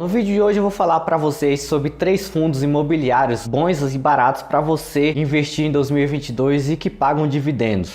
No vídeo de hoje eu vou falar para vocês sobre 3 fundos imobiliários bons e baratos para você investir em 2022 e que pagam dividendos.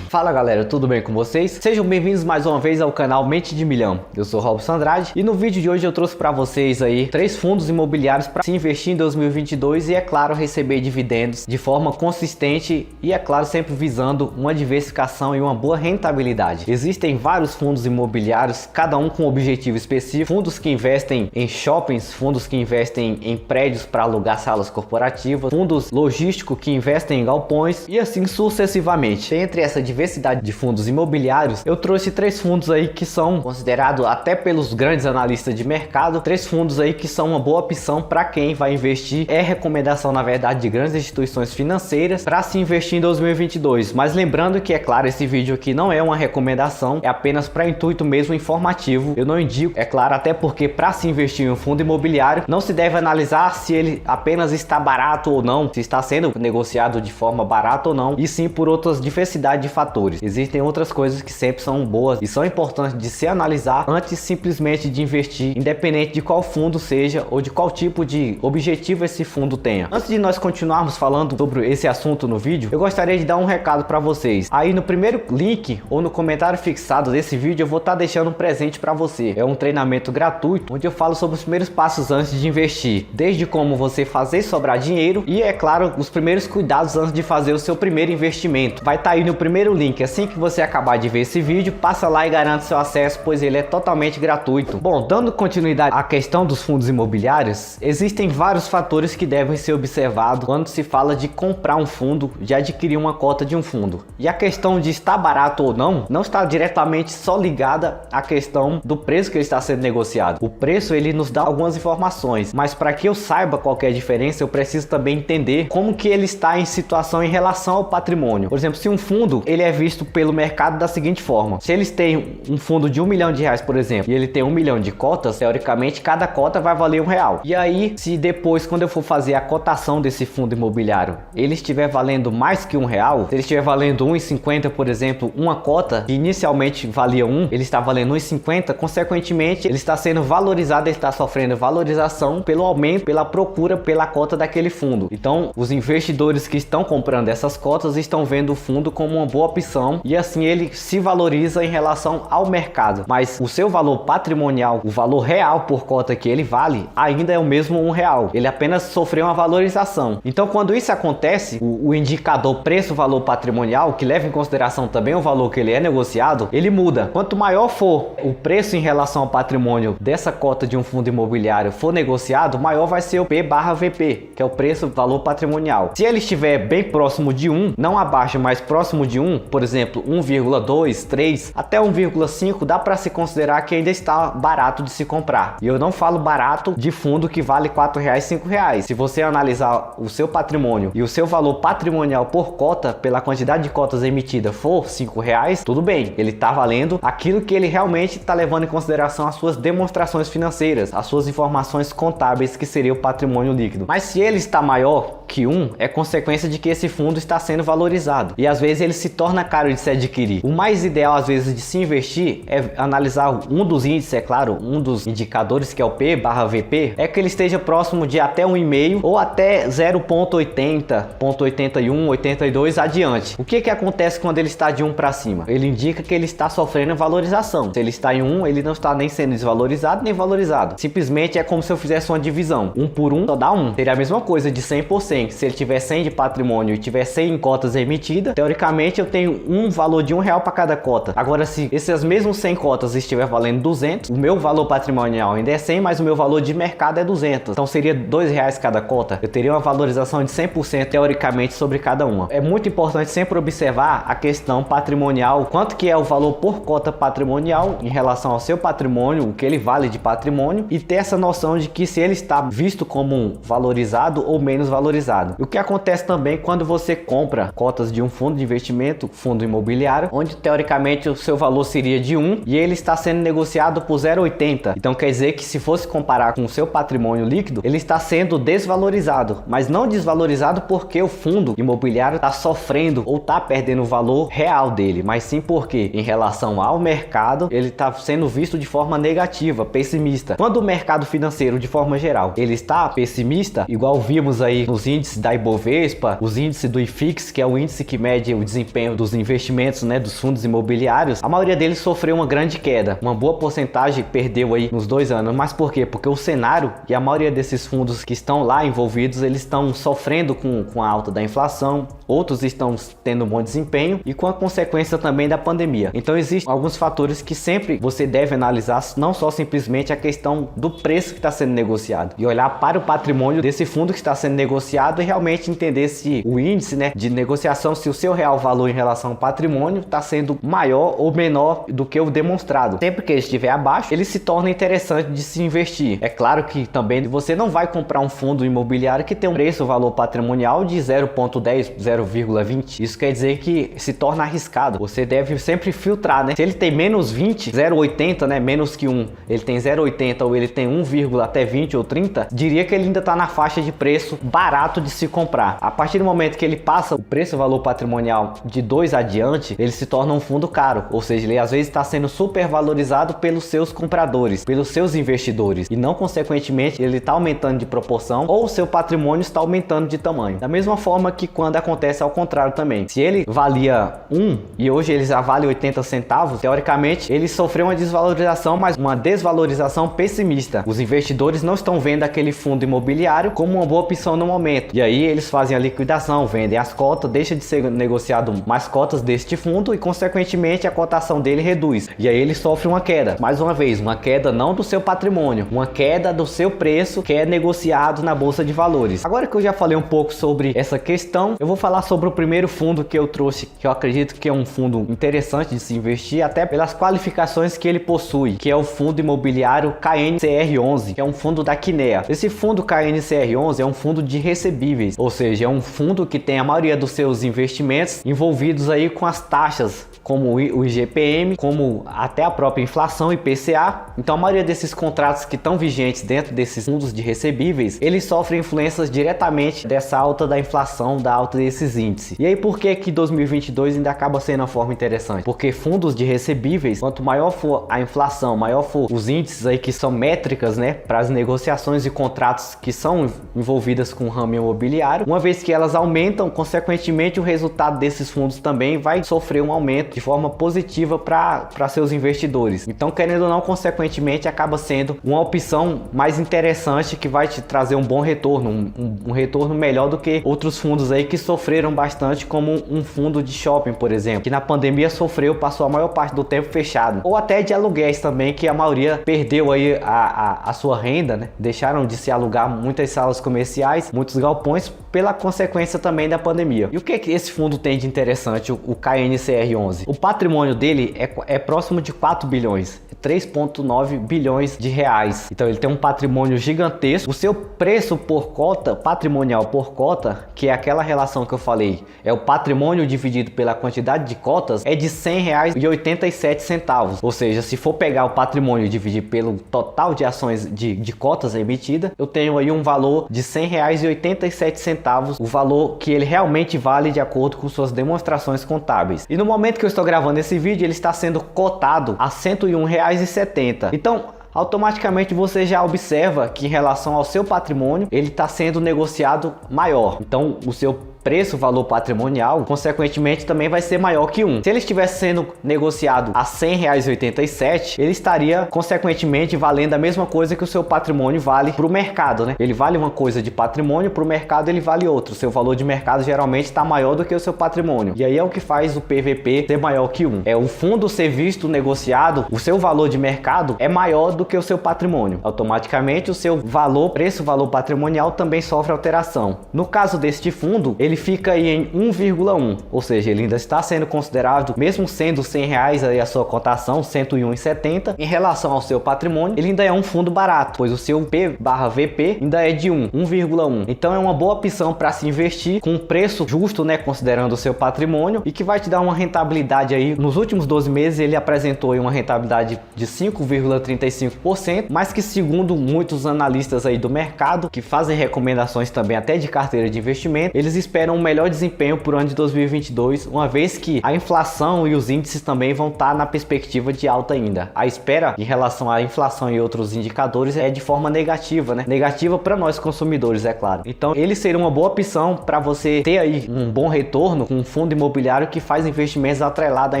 Fala galera, tudo bem com vocês? Sejam bem-vindos mais uma vez ao canal Mente de Milhão. Eu sou Robson Andrade e no vídeo de hoje eu trouxe para vocês aí 3 fundos imobiliários para se investir em 2022 e é claro receber dividendos de forma consistente e é claro sempre visando uma diversificação e uma boa rentabilidade. Existem vários fundos imobiliários, cada um com um objetivo específico. Fundos que investem em shoppings, fundos que investem em prédios para alugar salas corporativas, fundos logísticos que investem em galpões e assim sucessivamente. Entre essa diversidade de fundos imobiliários, eu trouxe 3 fundos aí que são considerados até pelos grandes analistas de mercado, 3 fundos aí que são uma boa opção para quem vai investir. É recomendação na verdade de grandes instituições financeiras para se investir em 2022, mas lembrando que é claro, esse vídeo aqui não é uma recomendação, é apenas para intuito mesmo informativo. Eu não indico, é claro, até porque para se investir em um fundo imobiliário não se deve analisar se ele apenas está barato ou não, se está sendo negociado de forma barata ou não, e sim por outras diversidade de fatores. Existem outras coisas que sempre são boas e são importantes de se analisar antes simplesmente de investir, independente de qual fundo seja ou de qual tipo de objetivo esse fundo tenha. Antes de nós continuarmos falando sobre esse assunto no vídeo, eu gostaria de dar um recado para vocês. Aí no primeiro link ou no comentário fixado desse vídeo eu vou estar deixando um presente para você. É um treinamento gratuito onde eu falo sobre os primeiros passos antes de investir, desde como você fazer sobrar dinheiro e é claro os primeiros cuidados antes de fazer o seu primeiro investimento. Vai estar aí no primeiro link. Assim que você acabar de ver esse vídeo, passa lá e garante seu acesso, pois ele é totalmente gratuito. Bom, dando continuidade à questão dos fundos imobiliários, existem vários fatores que devem ser observados quando se fala de comprar um fundo, de adquirir uma cota de um fundo. E a questão de estar barato ou não está diretamente só ligada à questão do preço que ele está sendo negociado. O preço ele nos dá algumas informações, mas para que eu saiba qual que é a diferença, eu preciso também entender como que ele está em situação em relação ao patrimônio. Por exemplo, se um fundo ele é visto pelo mercado da seguinte forma: se eles têm um fundo de R$1 milhão, por exemplo, e ele tem 1 milhão de cotas, teoricamente cada cota vai valer R$1. E aí, se depois, quando eu for fazer a cotação desse fundo imobiliário, ele estiver valendo mais que R$1, se ele estiver valendo R$1,50, por exemplo, uma cota que inicialmente valia 1, ele está valendo R$1,50, consequentemente ele está sendo valorizado, ele está sofrendo valorização pelo aumento, pela procura pela cota daquele fundo. Então, os investidores que estão comprando essas cotas estão vendo o fundo como uma boa opção e assim ele se valoriza em relação ao mercado, mas o seu valor patrimonial, o valor real por cota que ele vale, ainda é o mesmo R$1. Ele apenas sofreu uma valorização. Então quando isso acontece, o indicador preço-valor patrimonial, que leva em consideração também o valor que ele é negociado, ele muda. Quanto maior for o preço em relação ao patrimônio dessa cota de um fundo imobiliário for negociado, maior vai ser o P/VP, que é o preço-valor patrimonial. Se ele estiver bem próximo de 1, não abaixo, mas próximo de 1, por exemplo 1,2, 3 até 1,5, dá para se considerar que ainda está barato de se comprar. E eu não falo barato de fundo que vale R$4, R$5. Se você analisar o seu patrimônio e o seu valor patrimonial por cota, pela quantidade de cotas emitidas for R$5, tudo bem, ele está valendo aquilo que ele realmente está levando em consideração as suas demonstrações financeiras, as suas informações contábeis, que seria o patrimônio líquido. Mas se ele está maior que 1, é consequência de que esse fundo está sendo valorizado e às vezes ele se torna caro de se adquirir. O mais ideal às vezes de se investir é analisar um dos índices, é claro, um dos indicadores que é o P/VP, é que ele esteja próximo de até 1,5 ou até 0,80, 0,81, 82 adiante. O que acontece quando ele está de 1 para cima? Ele indica que ele está sofrendo valorização. Se ele está em 1, ele não está nem sendo desvalorizado nem valorizado. Simplesmente é como se eu fizesse uma divisão. 1 por 1 só dá 1. Seria a mesma coisa de 100 por 100. Se ele tiver 100 de patrimônio e tiver 100 cotas emitidas, teoricamente eu tenho um valor de R$1 para cada cota. Agora, se essas mesmas 100 cotas estiver valendo 200, o meu valor patrimonial ainda é 100, mas o meu valor de mercado é 200. Então seria R$2 cada cota. Eu teria uma valorização de 100% teoricamente sobre cada uma. É muito importante sempre observar a questão patrimonial, quanto que é o valor por cota patrimonial em relação ao seu patrimônio, o que ele vale de patrimônio, e ter essa noção de que se ele está visto como valorizado ou menos valorizado. O que acontece também quando você compra cotas de um fundo de investimento, fundo imobiliário, onde teoricamente o seu valor seria de 1 e ele está sendo negociado por 0,80. Então quer dizer que se fosse comparar com o seu patrimônio líquido, ele está sendo desvalorizado, mas não desvalorizado porque o fundo imobiliário está sofrendo ou está perdendo o valor real dele, mas sim porque em relação ao mercado ele está sendo visto de forma negativa, pessimista. Quando o mercado financeiro de forma geral ele está pessimista, igual vimos aí nos índices da Ibovespa, os índices do IFIX, que é o índice que mede o desempenho dos investimentos, né, dos fundos imobiliários, a maioria deles sofreu uma grande queda, uma boa porcentagem perdeu aí nos 2 anos. Mas por quê? Porque o cenário e a maioria desses fundos que estão lá envolvidos, eles estão sofrendo com a alta da inflação, outros estão tendo um bom desempenho e com a consequência também da pandemia. Então existem alguns fatores que sempre você deve analisar, não só simplesmente a questão do preço que está sendo negociado, e olhar para o patrimônio desse fundo que está sendo negociado e realmente entender se o índice, né, de negociação, se o seu real valor em relação ao patrimônio está sendo maior ou menor do que o demonstrado. Sempre que ele estiver abaixo, ele se torna interessante de se investir. É claro que também você não vai comprar um fundo imobiliário que tem um valor patrimonial de 0,10, 0,20. Isso quer dizer que se torna arriscado. Você deve sempre filtrar, né? Se ele tem menos 20, 0,80, né? Menos que 1, ele tem 0,80 ou ele tem 1, até 20 ou 30, diria que ele ainda está na faixa de preço barato de se comprar. A partir do momento que ele passa o valor patrimonial de 2 adiante, ele se torna um fundo caro, ou seja, ele às vezes está sendo super valorizado pelos seus compradores, pelos seus investidores, e não consequentemente ele está aumentando de proporção ou o seu patrimônio está aumentando de tamanho. Da mesma forma que quando acontece ao contrário também, se ele valia 1 e hoje ele já vale 80 centavos, teoricamente ele sofreu uma desvalorização, mas uma desvalorização pessimista. Os investidores não estão vendo aquele fundo imobiliário como uma boa opção no momento, e aí eles fazem a liquidação, vendem as cotas, deixa de ser negociado mais cotas deste fundo e consequentemente a cotação dele reduz, e aí ele sofre uma queda. Mais uma vez, uma queda não do seu patrimônio, uma queda do seu preço que é negociado na bolsa de valores. Agora que eu já falei um pouco sobre essa questão, eu vou falar sobre o primeiro fundo que eu trouxe, que eu acredito que é um fundo interessante de se investir, até pelas qualificações que ele possui, que é o fundo imobiliário KNCR11, que é um fundo da Kinea. Esse fundo KNCR11 é um fundo de recebíveis, ou seja, é um fundo que tem a maioria dos seus investimentos envolvidos aí com as taxas, como o IGPM, como até a própria inflação, IPCA. Então a maioria desses contratos que estão vigentes dentro desses fundos de recebíveis, eles sofrem influências diretamente dessa alta da inflação, da alta desses índices. E aí por que 2022 ainda acaba sendo uma forma interessante? Porque fundos de recebíveis, quanto maior for a inflação, maior for os índices aí que são métricas, né, para as negociações e contratos que são envolvidas com o ramo imobiliário, uma vez que elas aumentam, consequentemente o resultado desses fundos também vai sofrer um aumento de forma positiva para seus investidores. Então, querendo ou não, consequentemente acaba sendo uma opção mais interessante que vai te trazer um bom retorno, um retorno melhor do que outros fundos aí que sofreram bastante, como um fundo de shopping, por exemplo, que na pandemia sofreu, passou a maior parte do tempo fechado, ou até de aluguéis também, que a maioria perdeu aí a sua renda, né? Deixaram de se alugar muitas salas comerciais, muitos galpões, pela consequência também da pandemia. E o que esse fundo tem de interessante, o KNCR11? O patrimônio dele é próximo de 4 bilhões, 3,9 bilhões de reais. Então ele tem um patrimônio gigantesco. O seu preço por cota, patrimonial por cota, que é aquela relação que eu falei, é o patrimônio dividido pela quantidade de cotas, é de R$ 100,87. Ou seja, se for pegar o patrimônio e dividir pelo total de ações de cotas emitidas, eu tenho aí um valor de R$ 100,87, o valor que ele realmente vale de acordo com suas demonstrações contábeis. E no momento que eu estou gravando esse vídeo, ele está sendo cotado a R$ 101,70. Então, automaticamente você já observa que em relação ao seu patrimônio, ele está sendo negociado maior. Então, o seu preço, valor patrimonial, consequentemente também vai ser maior que 1. Se ele estivesse sendo negociado a R$ 100,87, ele estaria consequentemente valendo a mesma coisa que o seu patrimônio vale para o mercado, né? Ele vale uma coisa de patrimônio, para o mercado ele vale outro. O seu valor de mercado geralmente está maior do que o seu patrimônio. E aí é o que faz o PVP ser maior que 1. É o fundo ser visto negociado, o seu valor de mercado é maior do que o seu patrimônio. Automaticamente o seu valor, preço, valor patrimonial também sofre alteração. No caso deste fundo, ele ele fica aí em 1,1, ou seja, ele ainda está sendo considerado, mesmo sendo R$100 aí a sua cotação, 101,70, em relação ao seu patrimônio, ele ainda é um fundo barato, pois o seu P/VP ainda é de 1,1. Então é uma boa opção para se investir com um preço justo, né, considerando o seu patrimônio, e que vai te dar uma rentabilidade aí. Nos últimos 12 meses ele apresentou aí uma rentabilidade de 5,35%, mas que segundo muitos analistas aí do mercado, que fazem recomendações também até de carteira de investimento, eles esperam um melhor desempenho para o ano de 2022, uma vez que a inflação e os índices também vão estar na perspectiva de alta ainda. A espera em relação à inflação e outros indicadores é de forma negativa, né? Negativa para nós consumidores, é claro. Então ele seria uma boa opção para você ter aí um bom retorno com um fundo imobiliário que faz investimentos atrelados à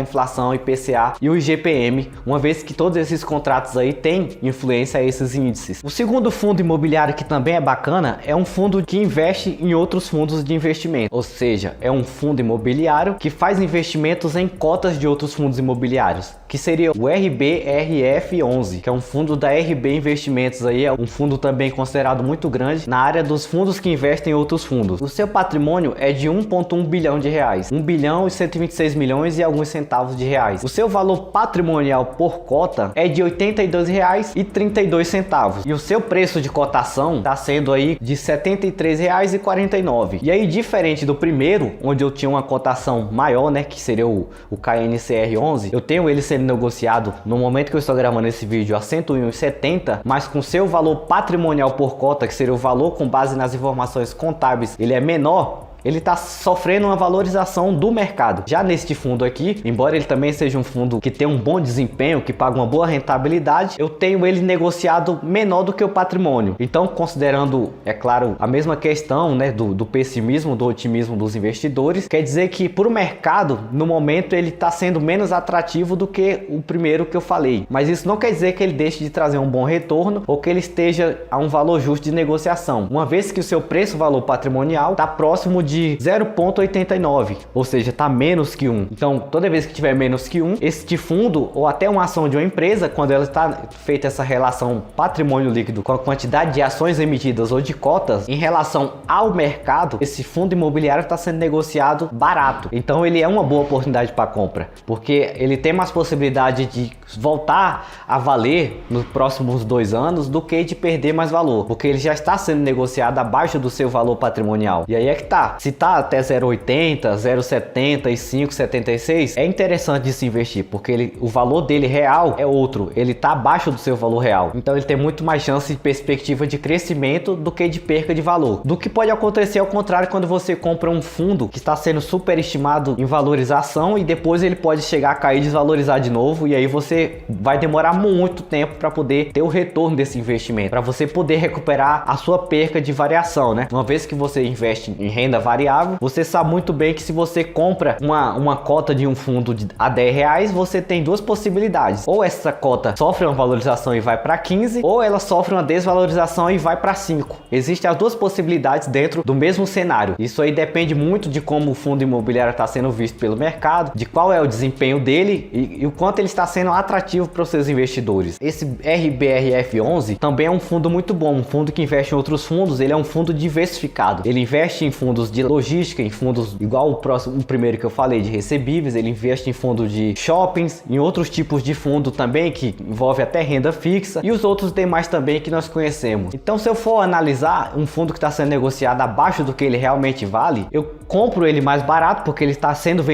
inflação, IPCA e o IGPM, uma vez que todos esses contratos aí têm influência a esses índices. O segundo fundo imobiliário que também é bacana é um fundo que investe em outros fundos de investimento, ou seja, é um fundo imobiliário que faz investimentos em cotas de outros fundos imobiliários, que seria o RBRF11, que é um fundo da RB Investimentos aí, é um fundo também considerado muito grande na área dos fundos que investem em outros fundos. O seu patrimônio é de 1,1 bilhão de reais, 1 bilhão e 126 milhões e alguns centavos de reais. O seu valor patrimonial por cota é de R$ 82,32 e o seu preço de cotação está sendo aí de R$ 73,49. E aí, diferente do primeiro, onde eu tinha uma cotação maior, né, que seria o KNCR11, eu tenho ele sendo negociado no momento que eu estou gravando esse vídeo a 101,70, mas com seu valor patrimonial por cota, que seria o valor com base nas informações contábeis, ele é menor. Ele está sofrendo uma valorização do mercado. Já neste fundo aqui, embora ele também seja um fundo que tem um bom desempenho, que paga uma boa rentabilidade, eu tenho ele negociado menor do que o patrimônio. Então, considerando, é claro, a mesma questão, né, do pessimismo, do otimismo dos investidores, quer dizer que para o mercado, no momento, ele está sendo menos atrativo do que o primeiro que eu falei. Mas isso não quer dizer que ele deixe de trazer um bom retorno ou que ele esteja a um valor justo de negociação, uma vez que o seu preço-valor patrimonial está próximo de 0,89, ou seja, está menos que 1. Então, toda vez que tiver menos que 1, este fundo ou até uma ação de uma empresa, quando ela está feita essa relação patrimônio líquido com a quantidade de ações emitidas ou de cotas em relação ao mercado, esse fundo imobiliário está sendo negociado barato. Então, ele é uma boa oportunidade para compra, porque ele tem mais possibilidade de voltar a valer nos próximos 2 anos do que de perder mais valor, porque ele já está sendo negociado abaixo do seu valor patrimonial. E aí é que tá. Se tá até 0,80, 0,75, 76, é interessante de se investir, porque o valor dele real é outro, ele tá abaixo do seu valor real. Então ele tem muito mais chance de perspectiva de crescimento do que de perca de valor. Do que pode acontecer ao contrário quando você compra um fundo que está sendo superestimado em valorização e depois ele pode chegar a cair e desvalorizar de novo, e aí você vai demorar muito tempo para poder ter o retorno desse investimento, para você poder recuperar a sua perca de variação, né? Uma vez que você investe em renda variável, você sabe muito bem que se você compra uma cota de um fundo a R$10, você tem duas possibilidades: ou essa cota sofre uma valorização e vai para 15, ou ela sofre uma desvalorização e vai para 5. Existem as duas possibilidades dentro do mesmo cenário. Isso aí depende muito de como o fundo imobiliário está sendo visto pelo mercado, de qual é o desempenho dele e o quanto ele está sendo atrativo para os seus investidores. Esse RBRF11 também é um fundo muito bom, um fundo que investe em outros fundos. Ele é um fundo diversificado, ele investe em fundos de logística, em fundos igual o primeiro que eu falei de recebíveis, ele investe em fundo de shoppings, em outros tipos de fundo também que envolve até renda fixa e os outros demais também que nós conhecemos. Então, se eu for analisar um fundo que está sendo negociado abaixo do que ele realmente vale, eu compro ele mais barato porque ele está sendo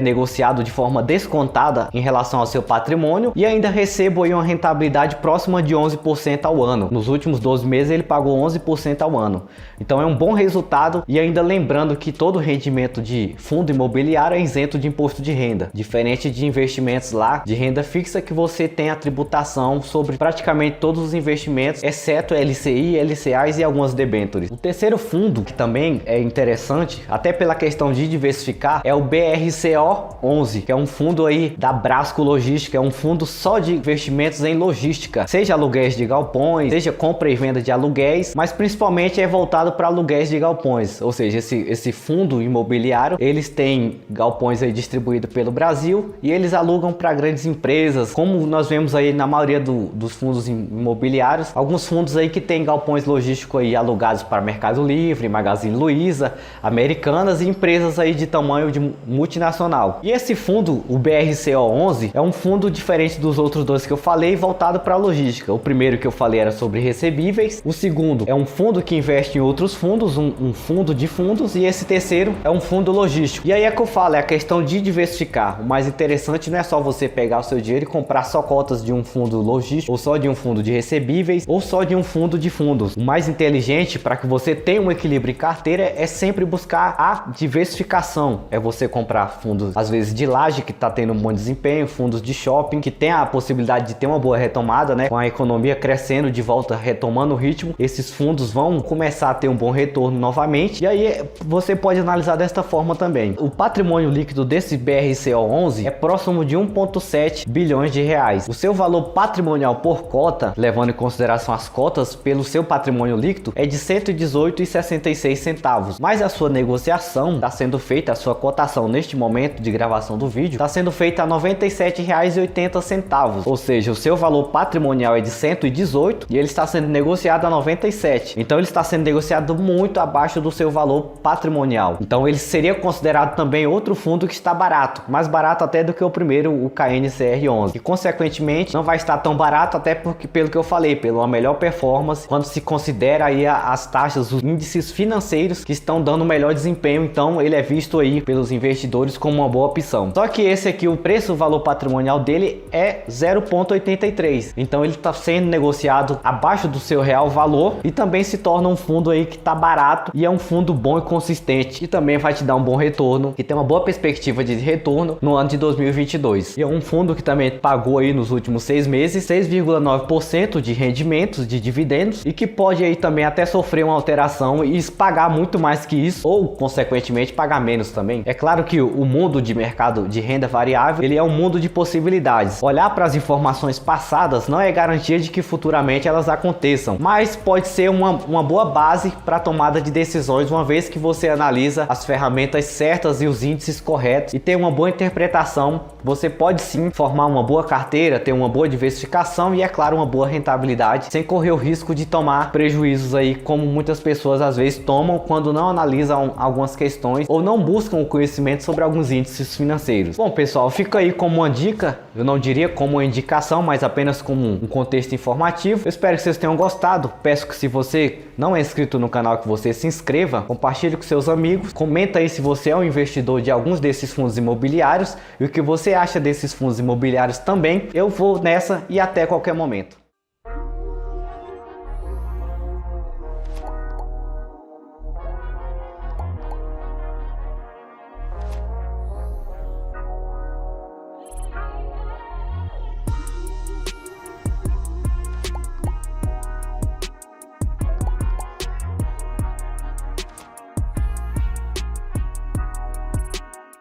negociado de forma descontada em relação ao seu patrimônio e ainda recebo aí uma rentabilidade próxima de 11% ao ano. Nos últimos 12 meses ele pagou 11% ao ano. Então é um bom resultado, e ainda lembrando que todo rendimento de fundo imobiliário é isento de imposto de renda, diferente de investimentos lá de renda fixa que você tem a tributação sobre praticamente todos os investimentos, exceto LCI, LCAs e algumas debêntures. O terceiro fundo que também é interessante, até pela questão de diversificar, é o BRCO11, que é um fundo aí da Brasco Logística, é um fundo só de investimentos em logística, seja aluguéis de galpões, seja compra e venda de aluguéis, mas principalmente é voltado para aluguéis de galpões, ou seja, esse fundo imobiliário, eles têm galpões aí distribuídos pelo Brasil e eles alugam para grandes empresas, como nós vemos aí na maioria dos fundos imobiliários, alguns fundos aí que tem galpões logísticos aí alugados para Mercado Livre, Magazine Luiza, Americanas e empresas aí de tamanho de multinacional. E esse fundo, o BRCO11, é um fundo diferente dos outros dois que eu falei, voltado para a logística. O primeiro que eu falei era sobre recebíveis, o segundo é um fundo que investe em outros fundos, um fundo de fundos, e esse terceiro é um fundo logístico. E aí é que eu falo, é a questão de diversificar. O mais interessante não é só você pegar o seu dinheiro e comprar só cotas de um fundo logístico, ou só de um fundo de recebíveis, ou só de um fundo de fundos. O mais inteligente para que você tenha um equilíbrio em carteira é sempre buscar a diversificação. É você comprar fundos, às vezes de laje, que está tendo um bom desempenho, fundos de shopping, que tem a possibilidade de ter uma boa retomada, né? Com a economia crescendo de volta, retomando o ritmo, esses fundos vão começar a ter um bom retorno novamente. E aí você pode analisar desta forma também. O patrimônio líquido desse BRCO11 é próximo de 1,7 bilhões de reais. O seu valor patrimonial por cota, levando em consideração as cotas pelo seu patrimônio líquido, é de R$ 118,66. Mas a sua negociação está sendo feita, a sua cotação neste momento de gravação do vídeo está sendo feita a R$ 97,80. Ou seja, o seu valor patrimonial é de 118 e ele está sendo negociado a 97. Então ele está sendo negociado muito abaixo do seu valor patrimonial. Então ele seria considerado também outro fundo que está barato, mais barato até do que o primeiro, o KNCR11. E consequentemente não vai estar tão barato, até porque, pelo que eu falei, pela melhor performance, quando se considera aí as taxas, os índices financeiros que estão dando melhor desempenho. Então ele é visto aí pelos investidores como uma boa opção. Só que esse aqui, o preço, o valor patrimonial dele é 0,83. Então ele está sendo negociado abaixo do seu real valor e também se torna um fundo aí que está barato e é um fundo bom e consistente, e também vai te dar um bom retorno e tem uma boa perspectiva de retorno no ano de 2022. E é um fundo que também pagou aí nos últimos 6 meses 6,9% de rendimentos de dividendos e que pode aí também até sofrer uma alteração e pagar muito mais que isso, ou consequentemente pagar menos também. É claro que o mundo de mercado de renda variável, ele é um mundo de possibilidades. Olhar para as informações passadas não é garantia de que futuramente elas aconteçam, mas pode ser uma boa base para tomada de decisões, uma vez que você analisa as ferramentas certas e os índices corretos e tem uma boa interpretação. Você pode sim formar uma boa carteira, ter uma boa diversificação e, é claro, uma boa rentabilidade, sem correr o risco de tomar prejuízos aí, como muitas pessoas às vezes tomam quando não analisam algumas questões ou não buscam o conhecimento sobre alguns índices financeiros. Bom, pessoal, fica aí como uma dica, eu não diria como uma indicação, mas apenas como um contexto informativo. Eu espero que vocês tenham gostado. Peço que, se você não é inscrito no canal, que você se inscreva, compartilhe com seus amigos, comenta aí se você é um investidor de alguns desses fundos imobiliários e o que você acha desses fundos imobiliários também. Eu vou nessa e até qualquer momento.